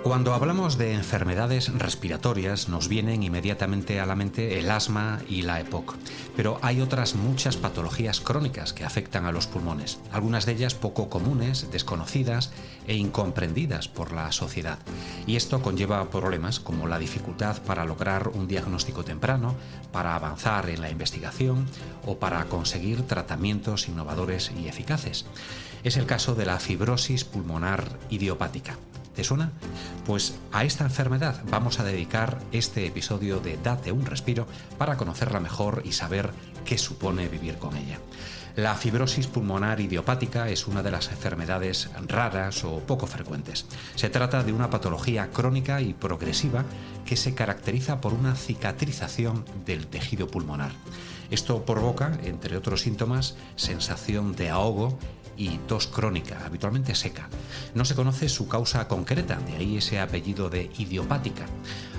Cuando hablamos de enfermedades respiratorias nos vienen inmediatamente a la mente el asma y la EPOC, pero hay otras muchas patologías crónicas que afectan a los pulmones, algunas de ellas poco comunes, desconocidas e incomprendidas por la sociedad. Y esto conlleva problemas como la dificultad para lograr un diagnóstico temprano, para avanzar en la investigación o para conseguir tratamientos innovadores y eficaces. Es el caso de la fibrosis pulmonar idiopática. ¿Te suena? Pues a esta enfermedad vamos a dedicar este episodio de Date un respiro para conocerla mejor y saber qué supone vivir con ella. La fibrosis pulmonar idiopática es una de las enfermedades raras o poco frecuentes. Se trata de una patología crónica y progresiva que se caracteriza por una cicatrización del tejido pulmonar. Esto provoca, entre otros síntomas, sensación de ahogo y tos crónica, habitualmente seca. No se conoce su causa concreta, de ahí ese apellido de idiopática.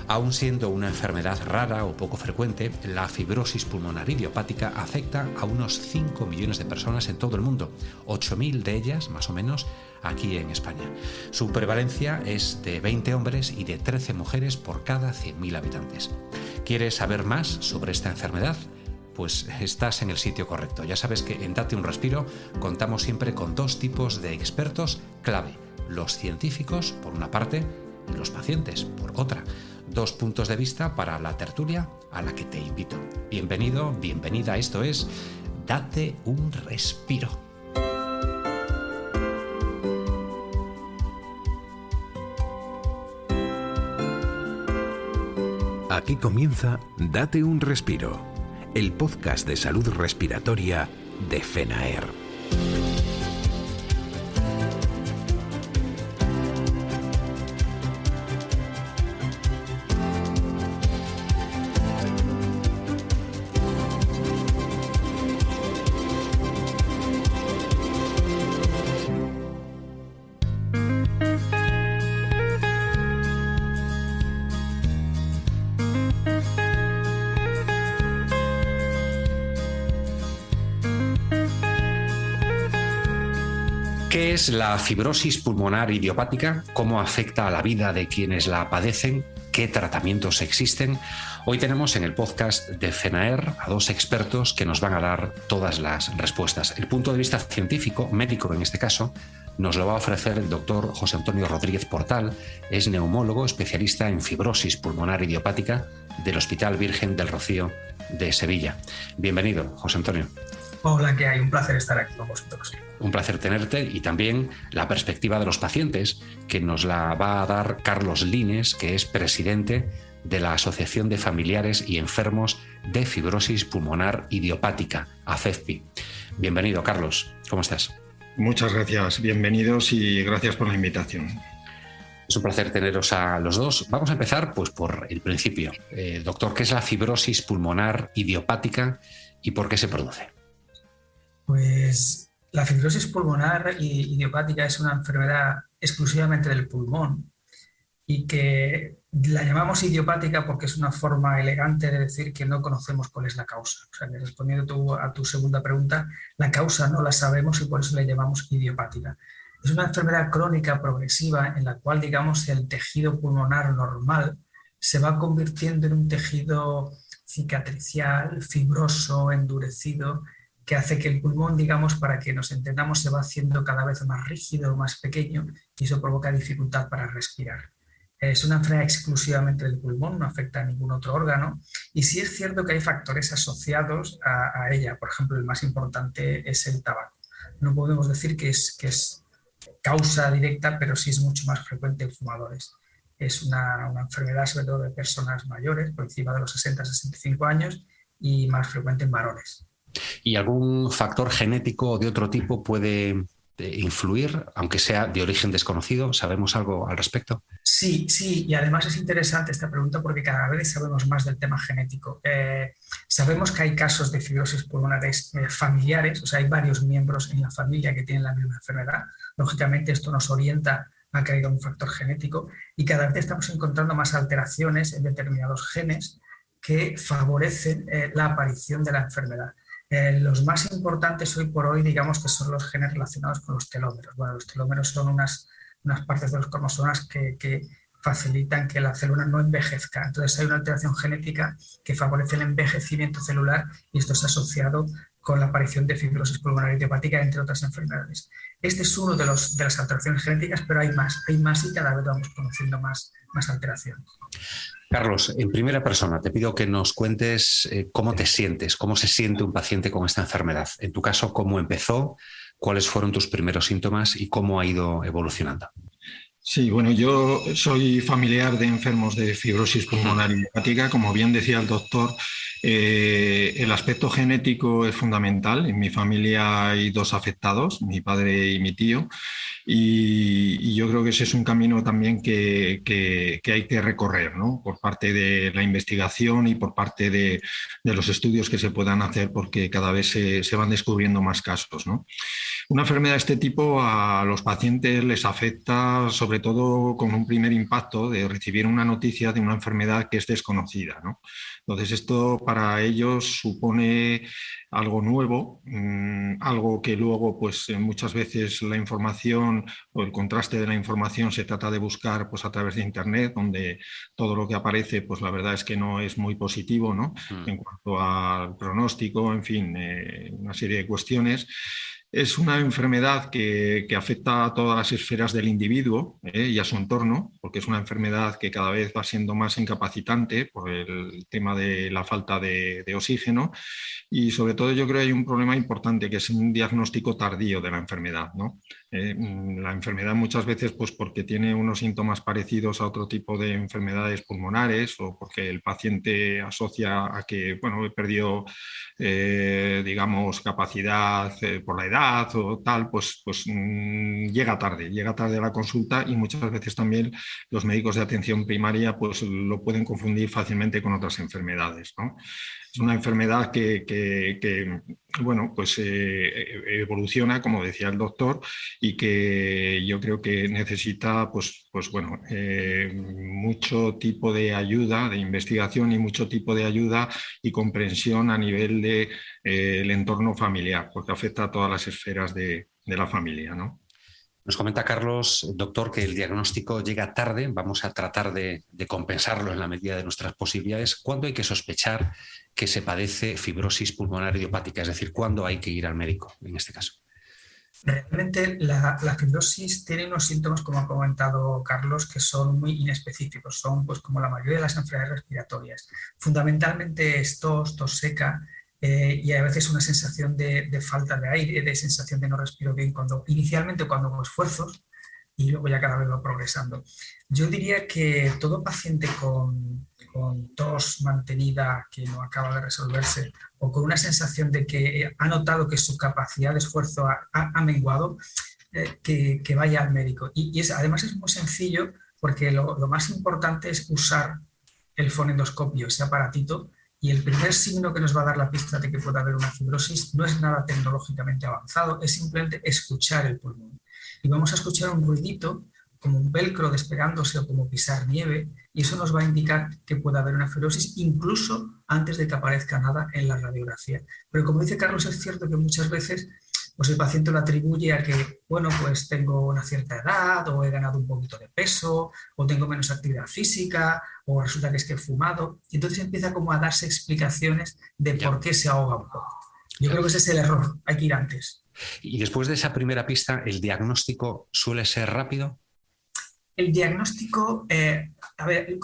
Aun siendo una enfermedad rara o poco frecuente, la fibrosis pulmonar idiopática afecta a unos 5 millones de personas en todo el mundo, 8.000 de ellas, más o menos, aquí en España. Su prevalencia es de 20 hombres y de 13 mujeres por cada 100.000 habitantes. ¿Quieres saber más sobre esta enfermedad? Pues estás en el sitio correcto. Ya sabes que en Date un Respiro contamos siempre con dos tipos de expertos clave. Los científicos, por una parte, y los pacientes, por otra. Dos puntos de vista para la tertulia a la que te invito. Bienvenido, bienvenida. Esto es Date un Respiro. Aquí comienza Date un Respiro, el podcast de salud respiratoria de FENAER. ¿Qué es la fibrosis pulmonar idiopática? ¿Cómo afecta a la vida de quienes la padecen? ¿Qué tratamientos existen? Hoy tenemos en el podcast de FENAER a dos expertos que nos van a dar todas las respuestas. El punto de vista científico, médico en este caso, nos lo va a ofrecer el doctor José Antonio Rodríguez Portal. Es neumólogo, especialista en fibrosis pulmonar idiopática del Hospital Virgen del Rocío de Sevilla. Bienvenido, José Antonio. Hola, ¿qué hay? Un placer estar aquí con vosotros. Un placer tenerte y también la perspectiva de los pacientes que nos la va a dar Carlos Lines, que es presidente de la Asociación de Familiares y Enfermos de Fibrosis Pulmonar Idiopática, AFEFPI. Bienvenido, Carlos. ¿Cómo estás? Muchas gracias. Bienvenidos y gracias por la invitación. Es un placer teneros a los dos. Vamos a empezar pues, por el principio. Doctor, ¿qué es la fibrosis pulmonar idiopática y por qué se produce? Pues la fibrosis pulmonar idiopática es una enfermedad exclusivamente del pulmón y que la llamamos idiopática porque es una forma elegante de decir que no conocemos cuál es la causa. O sea, que respondiendo a tu segunda pregunta, la causa no la sabemos y por eso la llamamos idiopática. Es una enfermedad crónica progresiva en la cual, digamos, el tejido pulmonar normal se va convirtiendo en un tejido cicatricial, fibroso, endurecido, que hace que el pulmón, digamos, para que nos entendamos, se va haciendo cada vez más rígido, más pequeño, y eso provoca dificultad para respirar. Es una enfermedad exclusivamente del pulmón, no afecta a ningún otro órgano, y sí es cierto que hay factores asociados a ella. Por ejemplo, el más importante es el tabaco. No podemos decir que es causa directa, pero sí es mucho más frecuente en fumadores. Es una enfermedad sobre todo de personas mayores, por encima de los 60-65 años, y más frecuente en varones. ¿Y algún factor genético o de otro tipo puede influir, aunque sea de origen desconocido? ¿Sabemos algo al respecto? Sí, y además es interesante esta pregunta porque cada vez sabemos más del tema genético. Sabemos que hay casos de fibrosis pulmonares familiares, o sea, hay varios miembros en la familia que tienen la misma enfermedad. Lógicamente esto nos orienta a que haya un factor genético y cada vez estamos encontrando más alteraciones en determinados genes que favorecen la aparición de la enfermedad. Los más importantes hoy por hoy, digamos que son los genes relacionados con los telómeros. Bueno, los telómeros son unas partes de los cromosomas que facilitan que la célula no envejezca. Entonces hay una alteración genética que favorece el envejecimiento celular y esto es asociado con la aparición de fibrosis pulmonar idiopática, entre otras enfermedades. Este es uno de las alteraciones genéticas, pero hay más y cada vez vamos conociendo más alteraciones. Carlos, en primera persona, te pido que nos cuentes cómo te sientes, cómo se siente un paciente con esta enfermedad. En tu caso, ¿cómo empezó? ¿Cuáles fueron tus primeros síntomas y cómo ha ido evolucionando? Sí, bueno, yo soy familiar de enfermos de fibrosis pulmonar idiopática. Como bien decía el doctor, el aspecto genético es fundamental. En mi familia hay 2 afectados, mi padre y mi tío, y yo creo que ese es un camino también que hay que recorrer, ¿no? Por parte de la investigación y por parte de los estudios que se puedan hacer, porque cada vez se van descubriendo más casos, ¿no? Una enfermedad de este tipo a los pacientes les afecta sobre todo con un primer impacto de recibir una noticia de una enfermedad que es desconocida, ¿no? Entonces esto para ellos supone algo nuevo, algo que luego pues muchas veces la información o el contraste de la información se trata de buscar pues a través de internet, donde todo lo que aparece pues la verdad es que no es muy positivo, ¿no? En cuanto al pronóstico, en fin, una serie de cuestiones. Es una enfermedad que afecta a todas las esferas del individuo y a su entorno, porque es una enfermedad que cada vez va siendo más incapacitante por el tema de la falta de oxígeno, y sobre todo yo creo que hay un problema importante que es un diagnóstico tardío de la enfermedad, ¿no? La enfermedad muchas veces pues porque tiene unos síntomas parecidos a otro tipo de enfermedades pulmonares o porque el paciente asocia a que bueno, he perdido digamos capacidad por la edad o tal, pues llega tarde a la consulta, y muchas veces también los médicos de atención primaria pues lo pueden confundir fácilmente con otras enfermedades, ¿no? Es una enfermedad que bueno, pues evoluciona, como decía el doctor, y que yo creo que necesita pues bueno, mucho tipo de ayuda, de investigación y mucho tipo de ayuda y comprensión a nivel de el entorno familiar, porque afecta a todas las esferas de la familia, ¿no? Nos comenta Carlos, doctor, que el diagnóstico llega tarde. Vamos a tratar de compensarlo en la medida de nuestras posibilidades. ¿Cuándo hay que sospechar que se padece fibrosis pulmonar idiopática? Es decir, ¿cuándo hay que ir al médico en este caso? Realmente la fibrosis tiene unos síntomas, como ha comentado Carlos, que son muy inespecíficos. Son pues como la mayoría de las enfermedades respiratorias. Fundamentalmente es tos seca, y a veces una sensación de falta de aire, de sensación de no respiro bien inicialmente cuando hago esfuerzos, y luego ya cada vez va progresando. Yo diría que todo paciente con tos mantenida que no acaba de resolverse o con una sensación de que ha notado que su capacidad de esfuerzo ha menguado, que vaya al médico. Y además es muy sencillo, porque lo más importante es usar el fonendoscopio, ese aparatito, y el primer signo que nos va a dar la pista de que puede haber una fibrosis no es nada tecnológicamente avanzado, es simplemente escuchar el pulmón. Y vamos a escuchar un ruidito, como un velcro despegándose o como pisar nieve, y eso nos va a indicar que puede haber una fibrosis incluso antes de que aparezca nada en la radiografía. Pero como dice Carlos, es cierto que muchas veces pues el paciente lo atribuye a que, bueno, pues tengo una cierta edad, o he ganado un poquito de peso, o tengo menos actividad física, o resulta que es que he fumado, y entonces empieza como a darse explicaciones de por qué se ahoga un poco. Yo creo que ese es el error, hay que ir antes. Y después de esa primera pista, ¿el diagnóstico suele ser rápido? El diagnóstico, a ver,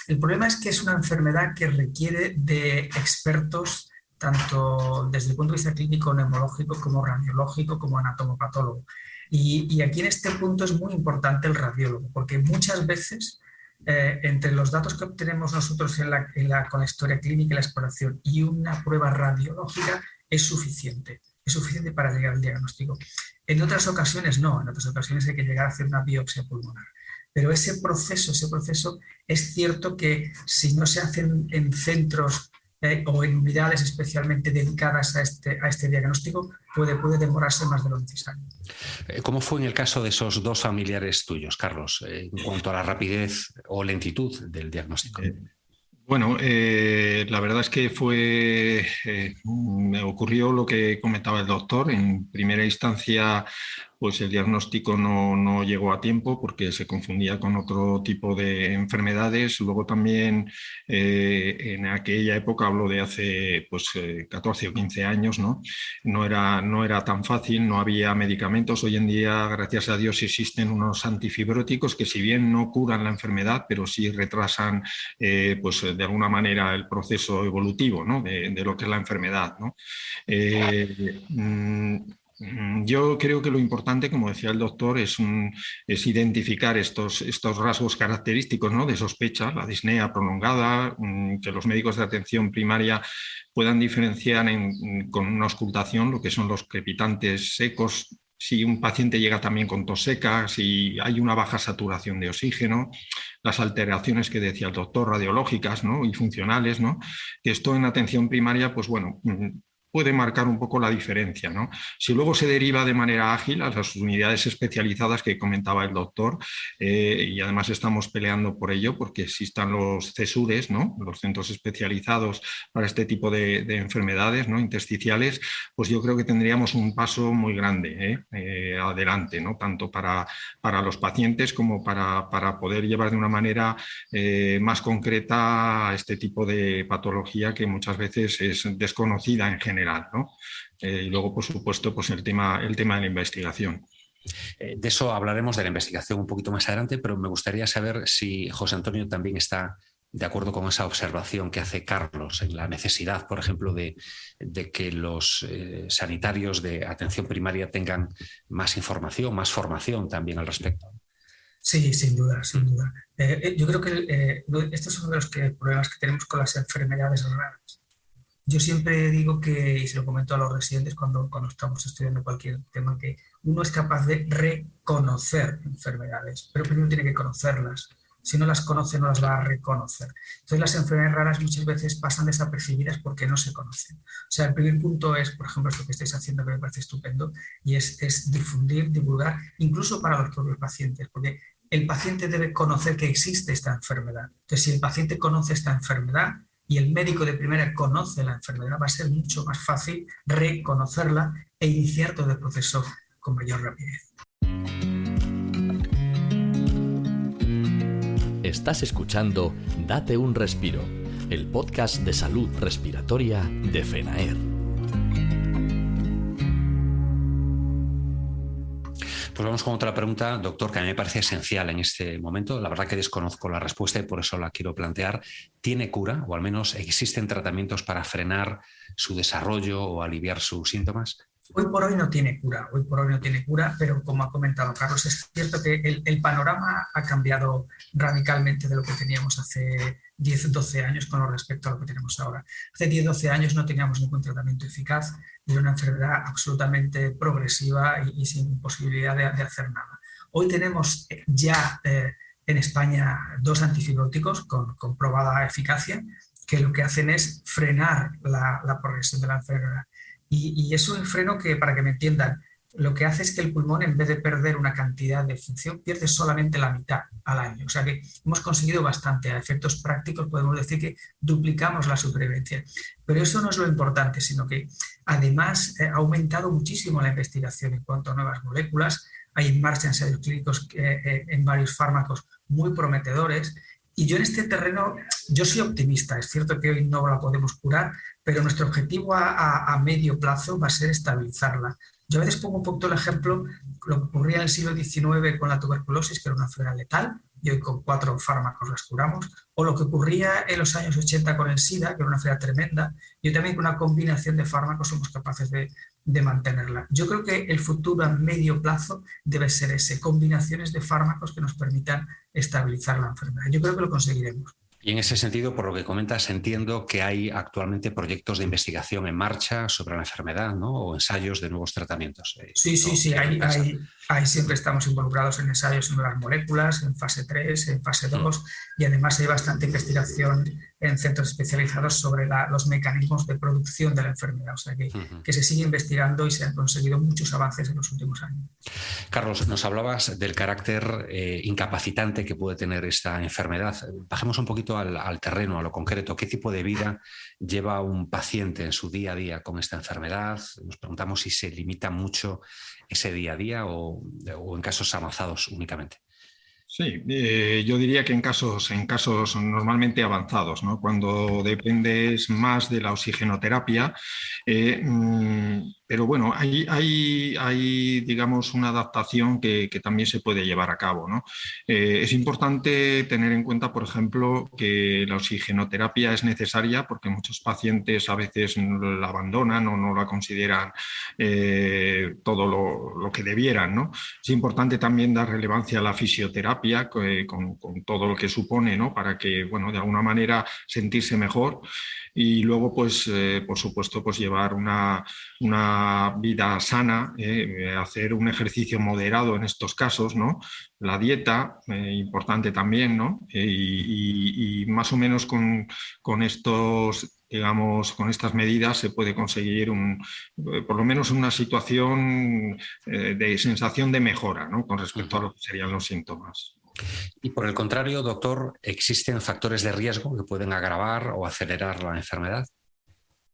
el problema es que es una enfermedad que requiere de expertos tanto desde el punto de vista clínico, neumológico, como radiológico, como anatomopatólogo. Y aquí en este punto es muy importante el radiólogo, porque muchas veces entre los datos que obtenemos nosotros con la historia clínica y la exploración y una prueba radiológica es suficiente para llegar al diagnóstico. En otras ocasiones no, en otras ocasiones hay que llegar a hacer una biopsia pulmonar. Pero ese proceso es cierto que si no se hace en centros o en unidades especialmente dedicadas a este diagnóstico, puede demorarse más de lo necesario. ¿Cómo fue en el caso de esos 2 familiares tuyos, Carlos, en cuanto a la rapidez o lentitud del diagnóstico? Bueno, la verdad es que me ocurrió lo que comentaba el doctor. En primera instancia, pues el diagnóstico no llegó a tiempo porque se confundía con otro tipo de enfermedades. Luego también en aquella época, hablo de hace 14 o 15 años, no era tan fácil, no había medicamentos. Hoy en día, gracias a Dios, existen unos antifibróticos que, si bien no curan la enfermedad, pero sí retrasan de alguna manera el proceso evolutivo, ¿no? de lo que es la enfermedad, ¿no? Yo creo que lo importante, como decía el doctor, es identificar estos rasgos característicos, ¿no? de sospecha, la disnea prolongada, que los médicos de atención primaria puedan diferenciar con una auscultación lo que son los crepitantes secos. Si un paciente llega también con tos seca, si hay una baja saturación de oxígeno, las alteraciones que decía el doctor, radiológicas, ¿no? y funcionales, ¿no? que esto en atención primaria, pues bueno, puede marcar un poco la diferencia, ¿no? Si luego se deriva de manera ágil a las unidades especializadas que comentaba el doctor, y además estamos peleando por ello porque existan los CESURES, ¿no? los centros especializados para este tipo de enfermedades, ¿no? intersticiales, pues yo creo que tendríamos un paso muy grande adelante, ¿no? tanto para los pacientes como para poder llevar de una manera más concreta este tipo de patología que muchas veces es desconocida en general. ¿no? Y luego, por supuesto, pues el tema de la investigación. De eso hablaremos, de la investigación, un poquito más adelante, pero me gustaría saber si José Antonio también está de acuerdo con esa observación que hace Carlos en la necesidad, por ejemplo, de que los sanitarios de atención primaria tengan más información, más formación también al respecto. Sí, sin duda, sin duda. Yo creo que estos son uno de los problemas que tenemos con las enfermedades raras. Yo siempre digo que, y se lo comento a los residentes cuando estamos estudiando cualquier tema, que uno es capaz de reconocer enfermedades, pero primero tiene que conocerlas. Si no las conoce, no las va a reconocer. Entonces, las enfermedades raras muchas veces pasan desapercibidas porque no se conocen. O sea, el primer punto es, por ejemplo, esto que estáis haciendo, que me parece estupendo, y es difundir, divulgar, incluso para los propios pacientes, porque el paciente debe conocer que existe esta enfermedad. Entonces, si el paciente conoce esta enfermedad, y el médico de primera conoce la enfermedad, va a ser mucho más fácil reconocerla e iniciar todo el proceso con mayor rapidez. Estás escuchando Date un Respiro, el podcast de salud respiratoria de FENAER. Pues vamos con otra pregunta, doctor, que a mí me parece esencial en este momento. La verdad que desconozco la respuesta y por eso la quiero plantear. ¿Tiene cura o al menos existen tratamientos para frenar su desarrollo o aliviar sus síntomas? Hoy por hoy no tiene cura, pero como ha comentado Carlos, es cierto que el panorama ha cambiado radicalmente de lo que teníamos hace 10-12 años con respecto a lo que tenemos ahora. Hace 10-12 años no teníamos ningún tratamiento eficaz, era una enfermedad absolutamente progresiva y sin posibilidad de hacer nada. Hoy tenemos ya en España 2 antifibróticos con comprobada eficacia, que lo que hacen es frenar la progresión de la enfermedad. Y es un freno que, para que me entiendan, lo que hace es que el pulmón, en vez de perder una cantidad de función, pierde solamente la mitad al año. O sea que hemos conseguido bastante. A efectos prácticos podemos decir que duplicamos la supervivencia. Pero eso no es lo importante, sino que además ha aumentado muchísimo la investigación en cuanto a nuevas moléculas. Hay en marcha ensayos clínicos en varios fármacos muy prometedores. Y yo en este terreno, yo soy optimista. Es cierto que hoy no la podemos curar, pero nuestro objetivo a medio plazo va a ser estabilizarla. Yo a veces pongo un poquito el ejemplo, lo que ocurría en el siglo XIX con la tuberculosis, que era una enfermedad letal, y hoy con 4 fármacos las curamos, o lo que ocurría en los años 80 con el SIDA, que era una enfermedad tremenda, y hoy también con una combinación de fármacos somos capaces de mantenerla. Yo creo que el futuro a medio plazo debe ser ese, combinaciones de fármacos que nos permitan estabilizar la enfermedad. Yo creo que lo conseguiremos. Y en ese sentido, por lo que comentas, entiendo que hay actualmente proyectos de investigación en marcha sobre la enfermedad, ¿no? O ensayos de nuevos tratamientos. Sí, ahí siempre estamos involucrados en ensayos en nuevas moléculas, en fase 3, en fase 2, y además hay bastante investigación en centros especializados sobre los mecanismos de producción de la enfermedad. O sea que se sigue investigando y se han conseguido muchos avances en los últimos años. Carlos, nos hablabas del carácter incapacitante que puede tener esta enfermedad. Bajemos un poquito al terreno, a lo concreto. ¿Qué tipo de vida lleva un paciente en su día a día con esta enfermedad? Nos preguntamos si se limita mucho ese día a día o en casos avanzados únicamente. Sí, yo diría que en casos normalmente avanzados, ¿no? Cuando dependes más de la oxigenoterapia, pero bueno, hay digamos, una adaptación que también se puede llevar a cabo, ¿no? Es importante tener en cuenta, por ejemplo, que la oxigenoterapia es necesaria porque muchos pacientes a veces la abandonan o no la consideran todo lo que debieran, ¿no? Es importante también dar relevancia a la fisioterapia con todo lo que supone, ¿no? Para que, bueno, de alguna manera sentirse mejor y luego, pues, por supuesto, pues llevar una vida sana, hacer un ejercicio moderado en estos casos, ¿no? La dieta, importante también, ¿no? Y más o menos con estos, digamos, con estas medidas se puede conseguir por lo menos una situación de sensación de mejora, ¿no? Con respecto a lo que serían los síntomas. Y por el contrario, doctor, ¿existen factores de riesgo que pueden agravar o acelerar la enfermedad?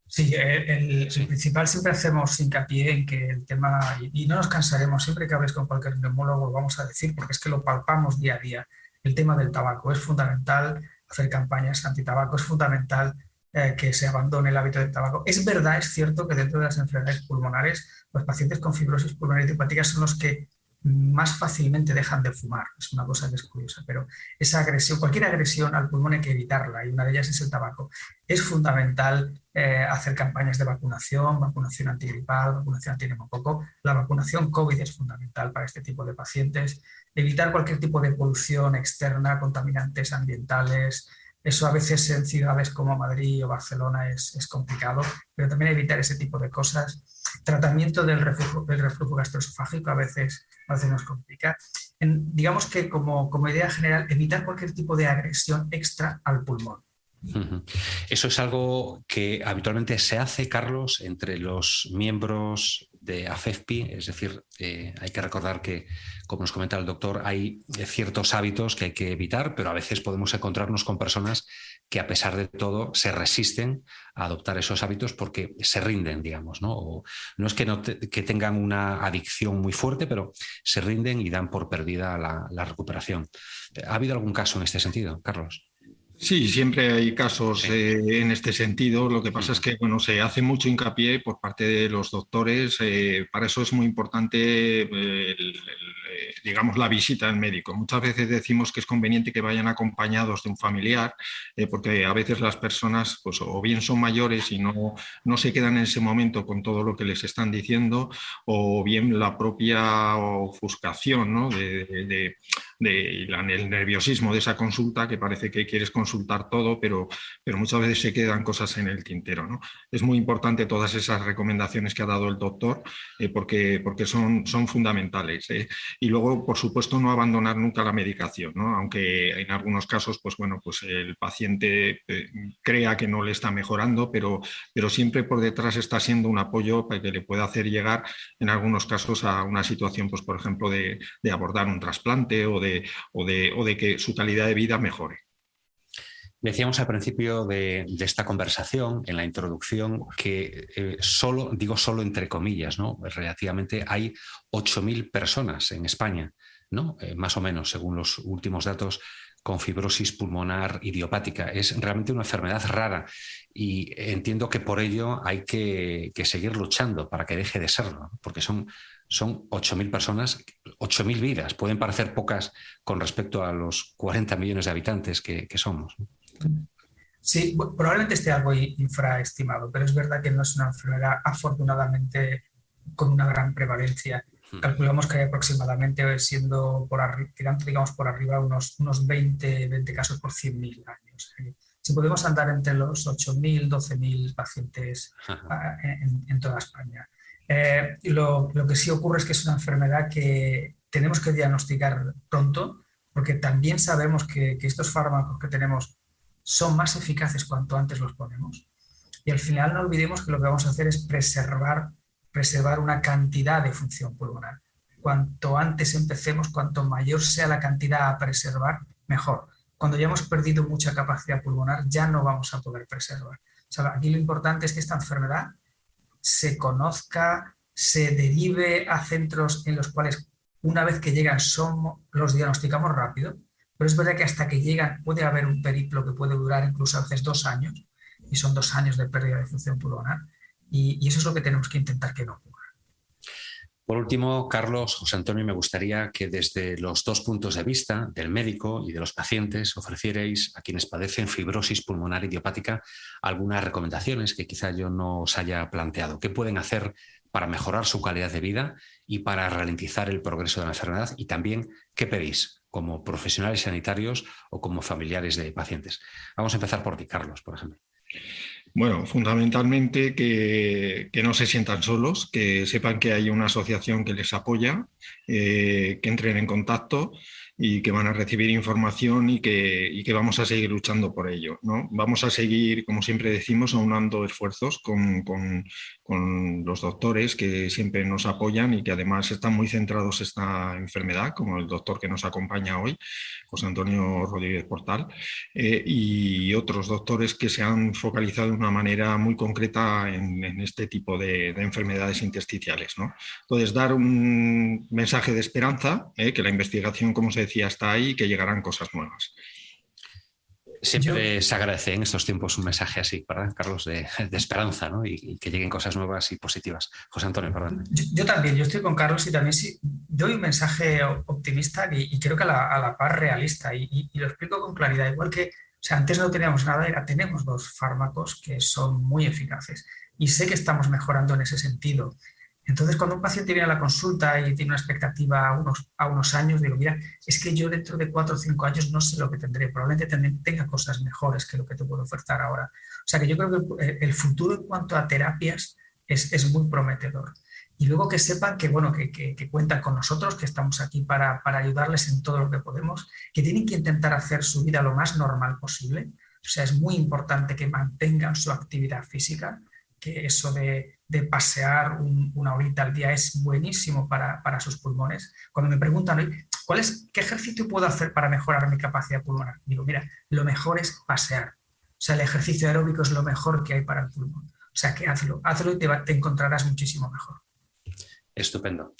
Sí, el principal, siempre hacemos hincapié en que el tema, y no nos cansaremos, siempre que hables con cualquier neumólogo lo vamos a decir, porque es que lo palpamos día a día, el tema del tabaco. Es fundamental hacer campañas antitabaco, es fundamental que se abandone el hábito del tabaco. Es verdad, es cierto que dentro de las enfermedades pulmonares, los pacientes con fibrosis pulmonar idiopática son los que más fácilmente dejan de fumar. Es una cosa que es curiosa, pero esa agresión, cualquier agresión al pulmón hay que evitarla y una de ellas es el tabaco. Es fundamental hacer campañas de vacunación antigripal, vacunación antinemococo. La vacunación COVID es fundamental para este tipo de pacientes. Evitar cualquier tipo de polución externa, contaminantes ambientales. Eso a veces en ciudades como Madrid o Barcelona es complicado, pero también evitar ese tipo de cosas. Tratamiento del reflujo gastroesofágico a veces nos complica. Digamos que como idea general, evitar cualquier tipo de agresión extra al pulmón. Eso es algo que habitualmente se hace, Carlos, entre los miembros de AFEFPI, es decir, hay que recordar que, como nos comenta el doctor, hay ciertos hábitos que hay que evitar, pero a veces podemos encontrarnos con personas que a pesar de todo se resisten a adoptar esos hábitos porque se rinden, digamos, ¿no? O no es que tengan una adicción muy fuerte, pero se rinden y dan por perdida la recuperación. ¿Ha habido algún caso en este sentido, Carlos? Sí, siempre hay casos en este sentido. Lo que pasa es que, bueno, se hace mucho hincapié por parte de los doctores. Para eso es muy importante, digamos, la visita al médico. Muchas veces decimos que es conveniente que vayan acompañados de un familiar, porque a veces las personas, pues, o bien son mayores y no se quedan en ese momento con todo lo que les están diciendo, o bien la propia ofuscación, ¿no? el nerviosismo de esa consulta, que parece que quieres consultar todo, pero muchas veces se quedan cosas en el tintero, ¿no? Es muy importante todas esas recomendaciones que ha dado el doctor, porque son fundamentales. Y luego, por supuesto, no abandonar nunca la medicación, ¿no? Aunque en algunos casos, pues bueno, pues el paciente crea que no le está mejorando, pero siempre por detrás está siendo un apoyo para que le pueda hacer llegar, en algunos casos, a una situación, pues por ejemplo, de abordar un trasplante o de que su calidad de vida mejore. Decíamos al principio de esta conversación, en la introducción, que solo entre comillas, ¿no? Relativamente hay 8.000 personas en España, ¿no? Más o menos, según los últimos datos, con fibrosis pulmonar idiopática. Es realmente una enfermedad rara y entiendo que por ello hay que seguir luchando para que deje de serlo, ¿no? Porque son 8.000 personas, 8.000 vidas. Pueden parecer pocas con respecto a los 40 millones de habitantes que somos, ¿no? Sí, probablemente esté algo infraestimado, pero es verdad que no es una enfermedad, afortunadamente, con una gran prevalencia. Calculamos que hay aproximadamente, tirando, digamos, por arriba unos 20 casos por 100.000 años. Si podemos andar entre los 8.000, 12.000 pacientes en toda España. Lo que sí ocurre es que es una enfermedad que tenemos que diagnosticar pronto, porque también sabemos que estos fármacos que tenemos son más eficaces cuanto antes los ponemos. Y al final no olvidemos que lo que vamos a hacer es preservar una cantidad de función pulmonar. Cuanto antes empecemos, cuanto mayor sea la cantidad a preservar, mejor. Cuando ya hemos perdido mucha capacidad pulmonar, ya no vamos a poder preservar. O sea, aquí lo importante es que esta enfermedad se conozca, se derive a centros en los cuales una vez que llegan los diagnosticamos rápido, pero es verdad que hasta que llegan puede haber un periplo que puede durar incluso a veces 2 años, y son 2 años de pérdida de función pulmonar, y eso es lo que tenemos que intentar que no ocurra. Por último, Carlos, José Antonio, me gustaría que desde los 2 puntos de vista, del médico y de los pacientes, ofrecierais a quienes padecen fibrosis pulmonar idiopática algunas recomendaciones que quizá yo no os haya planteado. ¿Qué pueden hacer para mejorar su calidad de vida y para ralentizar el progreso de la enfermedad? Y también, ¿qué pedís como profesionales sanitarios o como familiares de pacientes? Vamos a empezar por ti, Carlos, por ejemplo. Bueno, fundamentalmente que no se sientan solos, que sepan que hay una asociación que les apoya, que entren en contacto y que van a recibir información y que vamos a seguir luchando por ello, ¿no? Vamos a seguir, como siempre decimos, aunando esfuerzos con los doctores que siempre nos apoyan y que además están muy centrados en esta enfermedad, como el doctor que nos acompaña hoy, José Antonio Rodríguez Portal, y otros doctores que se han focalizado de una manera muy concreta en este tipo de enfermedades intersticiales, ¿no? Entonces, dar un mensaje de esperanza, que la investigación, como se decía, está ahí y que llegarán cosas nuevas. Siempre se agradece en estos tiempos un mensaje así, ¿verdad, Carlos? De esperanza, ¿no? Y que lleguen cosas nuevas y positivas. José Antonio, perdón. Yo también, yo estoy con Carlos y también sí, doy un mensaje optimista y creo que a la par realista y lo explico con claridad. Igual que, o sea, antes no teníamos nada, ahora tenemos 2 fármacos que son muy eficaces y sé que estamos mejorando en ese sentido. Entonces, cuando un paciente viene a la consulta y tiene una expectativa a unos años, digo, mira, es que yo dentro de 4 o 5 años no sé lo que tendré, probablemente tenga cosas mejores que lo que te puedo ofertar ahora. O sea, que yo creo que el futuro en cuanto a terapias es muy prometedor. Y luego que sepan que, bueno, que cuentan con nosotros, que estamos aquí para ayudarles en todo lo que podemos, que tienen que intentar hacer su vida lo más normal posible. O sea, es muy importante que mantengan su actividad física, que eso de pasear una horita al día es buenísimo para sus pulmones. Cuando me preguntan, ¿qué ejercicio puedo hacer para mejorar mi capacidad pulmonar? Digo, mira, lo mejor es pasear. O sea, el ejercicio aeróbico es lo mejor que hay para el pulmón. O sea, que hazlo y te encontrarás muchísimo mejor. Estupendo.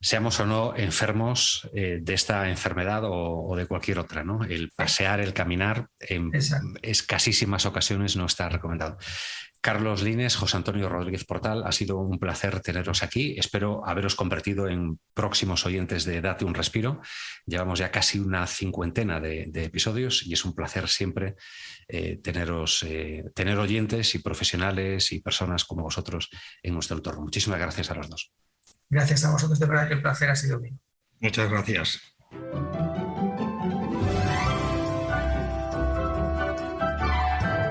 Seamos o no enfermos de esta enfermedad o de cualquier otra, ¿no? El pasear, el caminar, en escasísimas ocasiones no está recomendado. Carlos Lines, José Antonio Rodríguez Portal, ha sido un placer teneros aquí. Espero haberos convertido en próximos oyentes de Date un Respiro. Llevamos ya casi una 50 de episodios y es un placer siempre tener oyentes y profesionales y personas como vosotros en nuestro entorno. Muchísimas gracias a los 2. Gracias a vosotros, de verdad que el placer ha sido mío. Muchas gracias.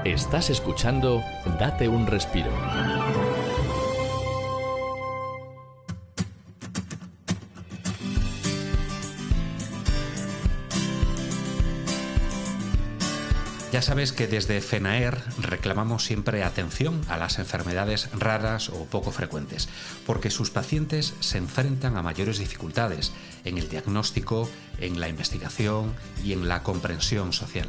Estás escuchando Date un Respiro. Ya sabes que desde FENAER reclamamos siempre atención a las enfermedades raras o poco frecuentes, porque sus pacientes se enfrentan a mayores dificultades en el diagnóstico, en la investigación y en la comprensión social.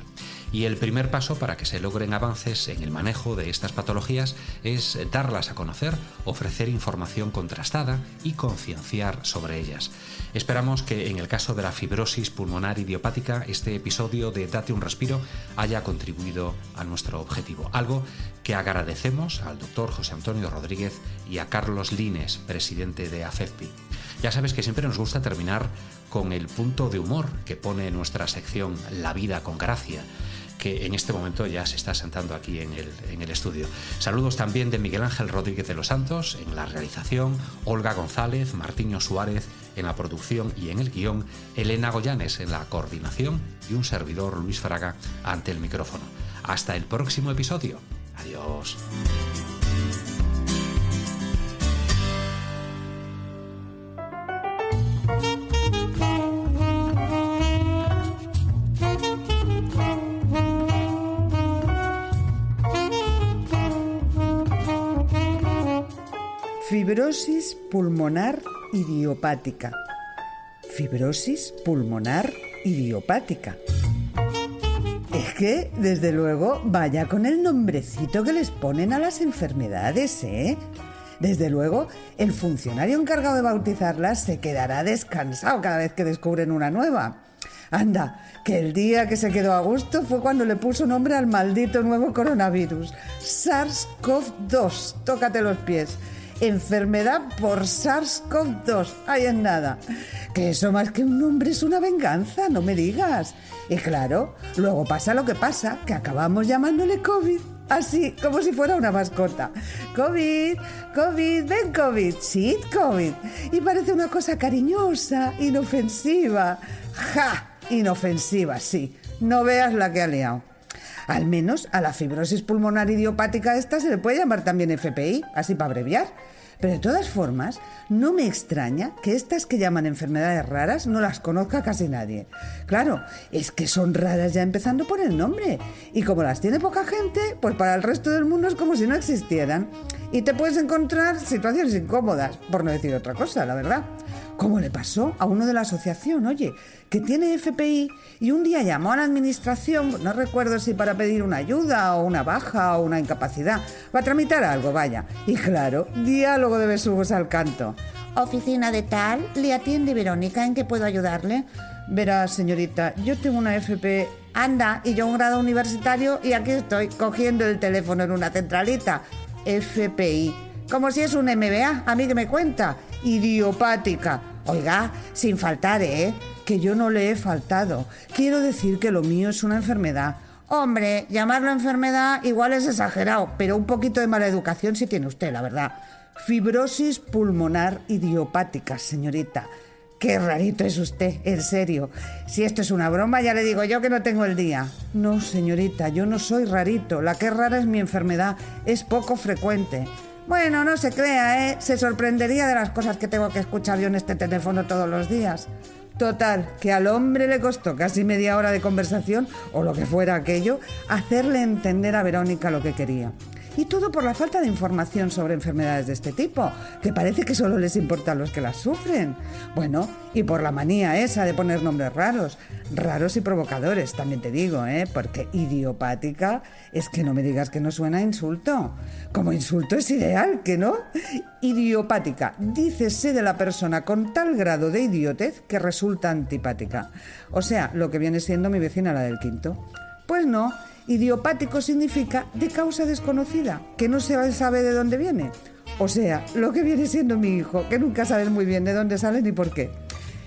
Y el primer paso para que se logren avances en el manejo de estas patologías es darlas a conocer, ofrecer información contrastada y concienciar sobre ellas. Esperamos que en el caso de la fibrosis pulmonar idiopática este episodio de Date un Respiro haya contribuido a nuestro objetivo, algo que agradecemos al doctor José Antonio Rodríguez y a Carlos Lines, presidente de AFEPI. Ya sabes que siempre nos gusta terminar con el punto de humor que pone nuestra sección La Vida con Gracia, que en este momento ya se está sentando aquí en el estudio. Saludos también de Miguel Ángel Rodríguez de los Santos en la realización, Olga González, Martiño Suárez en la producción y en el guión, Elena Goyanes en la coordinación y un servidor, Luis Fraga, ante el micrófono. Hasta el próximo episodio. Adiós. Fibrosis pulmonar idiopática. Fibrosis pulmonar idiopática. Es que, desde luego, vaya con el nombrecito que les ponen a las enfermedades, ¿eh? Desde luego, el funcionario encargado de bautizarlas se quedará descansado cada vez que descubren una nueva. Anda, que el día que se quedó a gusto fue cuando le puso nombre al maldito nuevo coronavirus. SARS-CoV-2, tócate los pies. Enfermedad por SARS-CoV-2, ahí en nada. Que eso más que un nombre es una venganza, no me digas. Y claro, luego pasa lo que pasa, que acabamos llamándole COVID. Así, como si fuera una mascota. COVID, COVID, ven COVID, sí, COVID. Y parece una cosa cariñosa, inofensiva. ¡Ja! Inofensiva, sí. No veas la que ha liado. Al menos a la fibrosis pulmonar idiopática esta se le puede llamar también FPI, así para abreviar. Pero de todas formas, no me extraña que estas que llaman enfermedades raras no las conozca casi nadie. Claro, es que son raras ya empezando por el nombre. Y como las tiene poca gente, pues para el resto del mundo es como si no existieran. Y te puedes encontrar situaciones incómodas, por no decir otra cosa, la verdad. Como le pasó a uno de la asociación, oye, que tiene FPI y un día llamó a la administración, no recuerdo si para pedir una ayuda o una baja o una incapacidad, para tramitar algo, vaya. Y claro, diálogo de besugos al canto. Oficina de tal, le atiende Verónica, ¿en qué puedo ayudarle? Verá, señorita, yo tengo una FPI, anda, y yo un grado universitario y aquí estoy cogiendo el teléfono en una centralita. FPI, como si es un MBA, a mí que me cuenta. Idiopática. Oiga, sin faltar, que yo no le he faltado. Quiero decir que lo mío es una enfermedad. Hombre, llamarlo enfermedad igual es exagerado, pero un poquito de mala educación sí tiene usted, la verdad. Fibrosis pulmonar idiopática, señorita. Qué rarito es usted, en serio. Si esto es una broma, ya le digo yo que no tengo el día. No, señorita, yo no soy rarito. La que es rara es mi enfermedad. Es poco frecuente. Bueno, no se crea, se sorprendería de las cosas que tengo que escuchar yo en este teléfono todos los días. Total, que al hombre le costó casi media hora de conversación, o lo que fuera aquello, hacerle entender a Verónica lo que quería. Y todo por la falta de información sobre enfermedades de este tipo, que parece que solo les importa a los que las sufren. Bueno, y por la manía esa de poner nombres raros y provocadores, también te digo, porque idiopática es que no me digas que no suena a insulto. Como insulto es ideal, ¿que no? Idiopática, dícese de la persona con tal grado de idiotez que resulta antipática. O sea, lo que viene siendo mi vecina, la del quinto. Pues no. Idiopático significa de causa desconocida, que no se sabe de dónde viene. O sea, lo que viene siendo mi hijo, que nunca sabes muy bien de dónde sale ni por qué.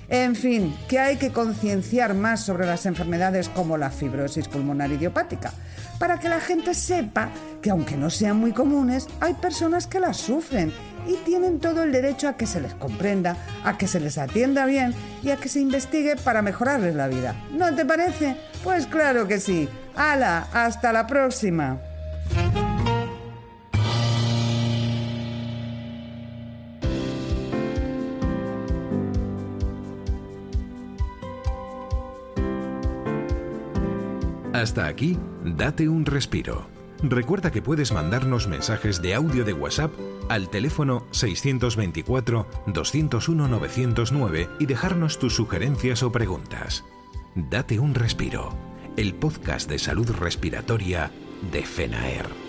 En fin, que hay que concienciar más sobre las enfermedades como la fibrosis pulmonar idiopática, para que la gente sepa que aunque no sean muy comunes, hay personas que las sufren y tienen todo el derecho a que se les comprenda, a que se les atienda bien y a que se investigue para mejorarles la vida. ¿No te parece? Pues claro que sí. ¡Hala! ¡Hasta la próxima! Hasta aquí, date un respiro. Recuerda que puedes mandarnos mensajes de audio de WhatsApp al teléfono 624-201-909 y dejarnos tus sugerencias o preguntas. Date un respiro, el podcast de salud respiratoria de FENAER.